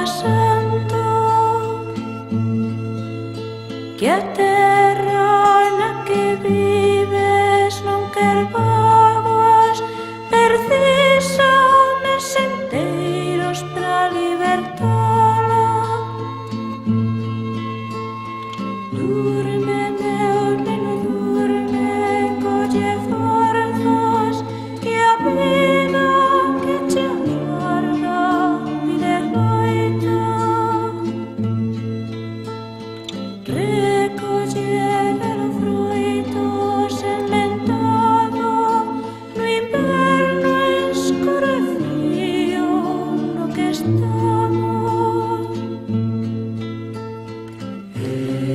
pasando, que a terra na que vives non quer vaguas, precisa homes enteiros para libertala. Durme, meu neno, durme, colle forzas, que a vida que che aguarda vive loita. Recoller o fruito sementado no inverno escuro e frío no que estamos.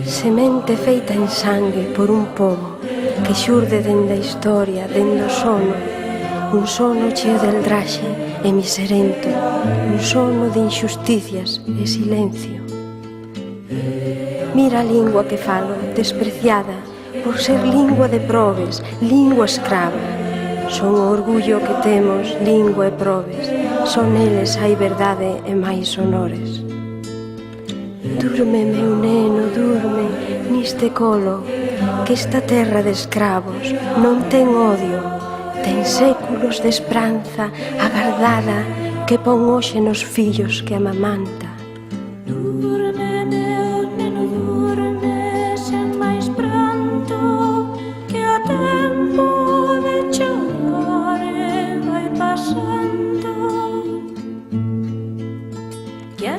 Semente feita en sangue por un pobo que xurde dende a historia, dende o sono, un sono cheo de eldraxe e miserento, un sono de injusticias e silencio. Mira a lingua que falo, despreciada por ser lingua de probes, lingua escrava. Son o orgullo que temos, lingua e probes, son eles hai verdade e máis honores. Durme, meu neno, durme niste colo, que esta terra de escravos non ten odio, ten séculos de esperanza agardada que pon hoxe nos fillos que amamanta. Durme, meu neno, durme sen máis pranto, que o tempo de chorar vai pasando, que a